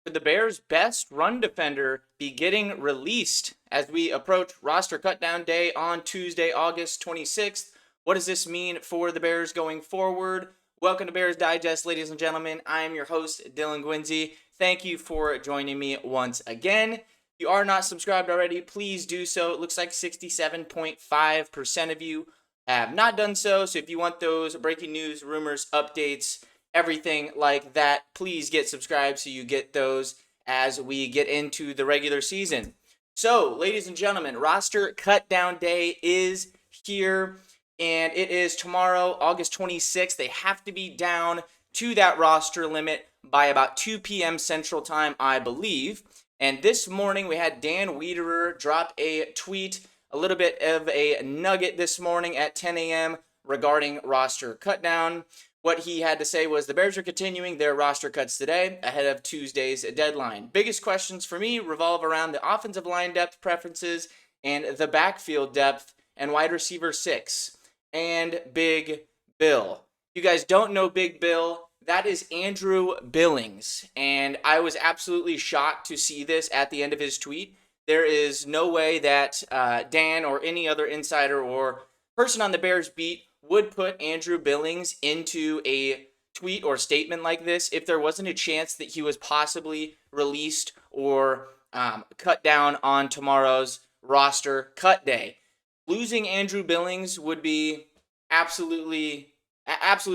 Could the Bears' best run defender be getting released as we approach roster cutdown day on Tuesday, August 26th? What does this mean for the Bears going forward? Welcome to Bears Digest, ladies and gentlemen. I am your host, Dylan Guinzy. Thank you for joining me once again. If you are not subscribed already, please do so. It looks like 67.5% of you have not done so. So if you want those breaking news, rumors, updates, everything like that, please get subscribed so you get those as we get into the regular season. So, ladies and gentlemen, roster cut down day is here, and it is tomorrow, August 26th. They have to be down to that roster limit by about 2 p.m. Central Time, I believe. And this morning, we had Dan Wiederer drop a tweet, a little bit of a nugget this morning at 10 a.m. regarding roster cutdown. What he had to say was the Bears are continuing their roster cuts today ahead of Tuesday's deadline. Biggest questions for me revolve around the offensive line depth preferences and the backfield depth and wide receiver 6 and Big Bill. If you guys don't know Big Bill, that is Andrew Billings, and I was absolutely shocked to see this at the end of his tweet. There is no way that Dan or any other insider or person on the Bears beat would put Andrew Billings into a tweet or statement like this if there wasn't a chance that he was possibly released or cut down on tomorrow's roster cut day. Losing Andrew Billings would be absolute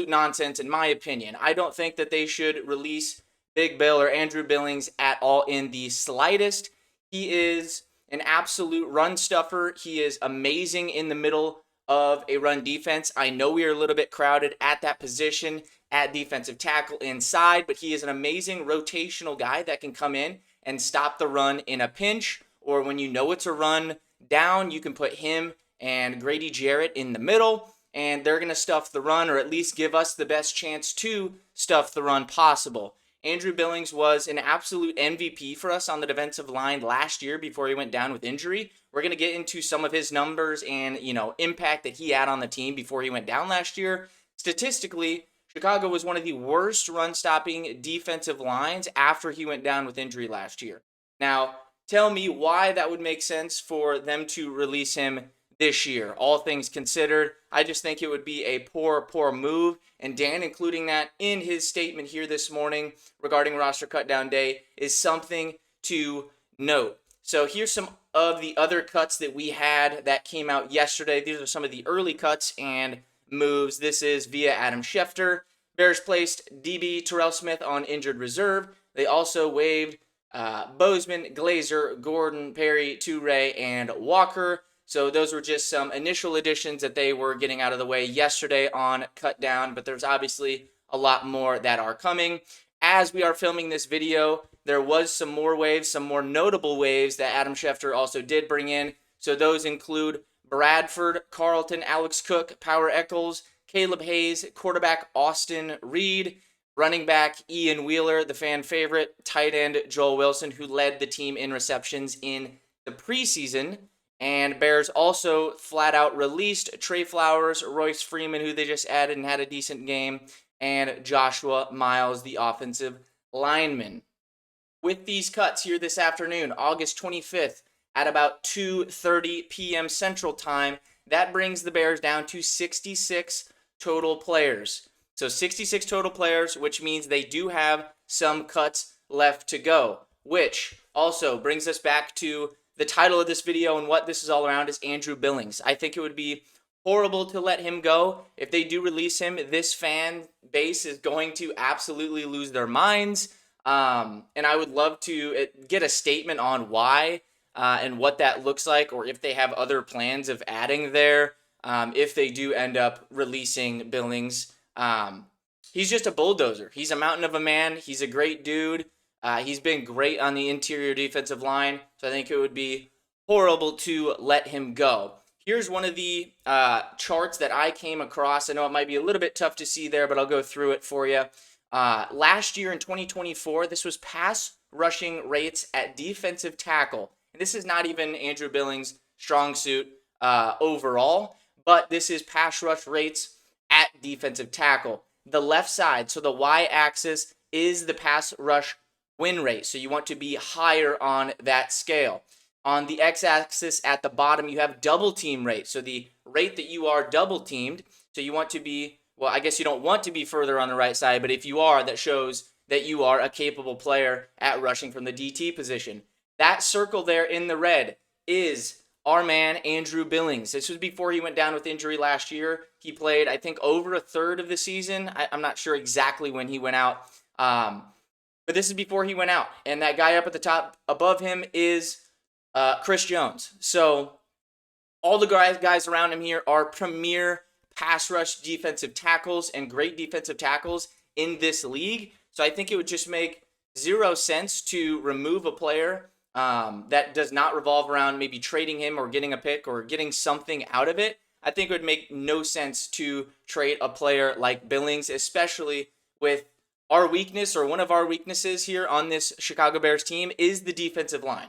nonsense in my opinion. I don't think that they should release Big Bill or Andrew Billings at all in the slightest. He is an absolute run stuffer. He is amazing in the middle of a run defense. I know we are a little bit crowded at that position at defensive tackle inside, but he is an amazing rotational guy that can come in and stop the run in a pinch, or when you know it's a run down, you can put him and Grady Jarrett in the middle, and they're going to stuff the run, or at least give us the best chance to stuff the run possible. Andrew Billings was an absolute MVP for us on the defensive line last year before he went down with injury. We're going to get into some of his numbers and, impact that he had on the team before he went down last year. Statistically, Chicago was one of the worst run-stopping defensive lines after he went down with injury last year. Now, tell me why that would make sense for them to release him this year. All things considered, I just think it would be a poor move, and Dan including that in his statement here this morning regarding roster cutdown day is something to note. So here's some of the other cuts that we had that came out yesterday. These are some of the early cuts and moves. This is via Adam Schefter. Bears placed DB Terrell Smith on injured reserve. They also waived Bozeman, Glazer, Gordon, Perry, Toure, and Walker. So those were just some initial additions that they were getting out of the way yesterday on cut down, but there's obviously a lot more that are coming. As we are filming this video, there was some more waves, some more notable waves that Adam Schefter also did bring in. So those include Bradford, Carlton, Alex Cook, Power Eccles, Caleb Hayes, quarterback Austin Reed, running back Ian Wheeler, the fan favorite, tight end Joel Wilson, who led the team in receptions in the preseason. And Bears also flat out released Trey Flowers, Royce Freeman, who they just added and had a decent game, and Joshua Miles, the offensive lineman. With these cuts here this afternoon, August 25th, at about 2:30 p.m. Central Time, that brings the Bears down to 66 total players. So 66 total players, which means they do have some cuts left to go, which also brings us back to the title of this video and what this is all around is Andrew Billings. I think it would be horrible to let him go. If they do release him, this fan base is going to absolutely lose their minds. And I would love to get a statement on why and what that looks like, or if they have other plans of adding there if they do end up releasing Billings. He's just a bulldozer. He's a mountain of a man. He's a great dude. He's been great on the interior defensive line, so I think it would be horrible to let him go. Here's one of the charts that I came across. I know it might be a little bit tough to see there, but I'll go through it for you. Last year in 2024, this was pass rushing rates at defensive tackle. And this is not even Andrew Billings' strong suit overall, but this is pass rush rates at defensive tackle. The left side, so the y-axis, is the pass rush win rate. So you want to be higher on that scale. On the x-axis at the bottom, you have double team rate. So the rate that you are double teamed. So you want to be, well, I guess you don't want to be further on the right side, but if you are, that shows that you are a capable player at rushing from the DT position. That circle there in the red is our man, Andrew Billings. This was before he went down with injury last year. He played, I think, over a third of the season. I'm not sure exactly when he went out. But this is before he went out. And that guy up at the top above him is Chris Jones. So all the guys around him here are premier pass rush defensive tackles and great defensive tackles in this league. So I think it would just make zero sense to remove a player that does not revolve around maybe trading him or getting a pick or getting something out of it. I think it would make no sense to trade a player like Billings, especially with our weakness, or one of our weaknesses here on this Chicago Bears team, is the defensive line.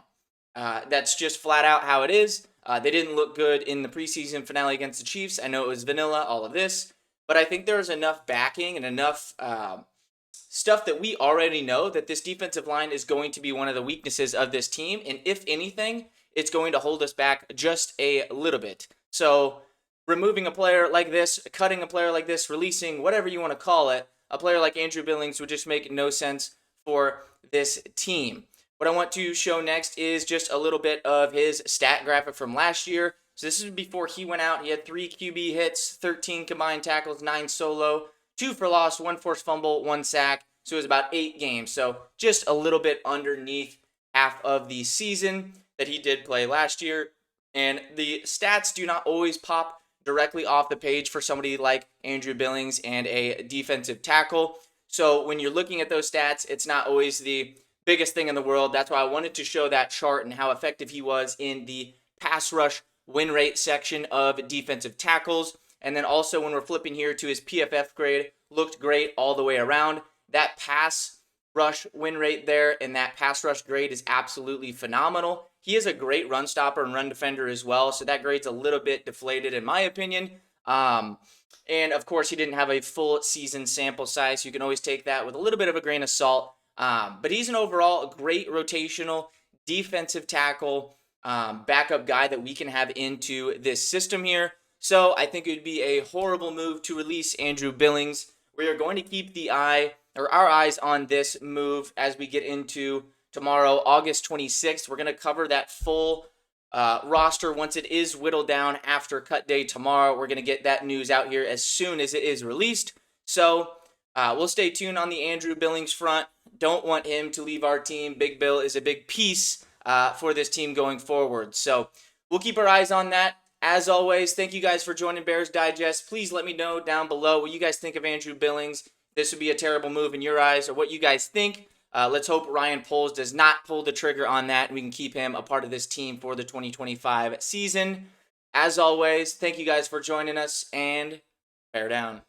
That's just flat out how it is. They didn't look good in the preseason finale against the Chiefs. I know it was vanilla, all of this, but I think there's enough backing and enough stuff that we already know that this defensive line is going to be one of the weaknesses of this team. And if anything, it's going to hold us back just a little bit. So removing a player like this, cutting a player like this, releasing, whatever you want to call it, a player like Andrew Billings would just make no sense for this team. What I want to show next is just a little bit of his stat graphic from last year. So this is before he went out. He had 3 QB hits, 13 combined tackles, 9 solo, 2 for loss, 1 forced fumble, 1 sack. So it was about 8 games. So just a little bit underneath half of the season that he did play last year. And the stats do not always pop directly off the page for somebody like Andrew Billings and a defensive tackle. So when you're looking at those stats, it's not always the biggest thing in the world. That's why I wanted to show that chart and how effective he was in the pass rush win rate section of defensive tackles. And then also when we're flipping here to his PFF grade, looked great all the way around. That pass rush win rate there and that pass rush grade is absolutely phenomenal. He is a great run stopper and run defender as well, so that grade's a little bit deflated in my opinion. And of course, he didn't have a full season sample size, so you can always take that with a little bit of a grain of salt. But he's an overall great rotational defensive tackle, backup guy that we can have into this system here. So I think it would be a horrible move to release Andrew Billings. We are going to keep our eyes on this move as we get into tomorrow, August 26th. We're going to cover that full roster once it is whittled down after cut day tomorrow. We're going to get that news out here as soon as it is released. So we'll stay tuned on the Andrew Billings front. Don't want him to leave our team. Big Bill is a big piece for this team going forward. So we'll keep our eyes on that. As always, thank you guys for joining Bears Digest. Please let me know down below what you guys think of Andrew Billings. This would be a terrible move in your eyes, or what you guys think. Let's hope Ryan Poles does not pull the trigger on that, and we can keep him a part of this team for the 2025 season. As always, thank you guys for joining us, and bear down.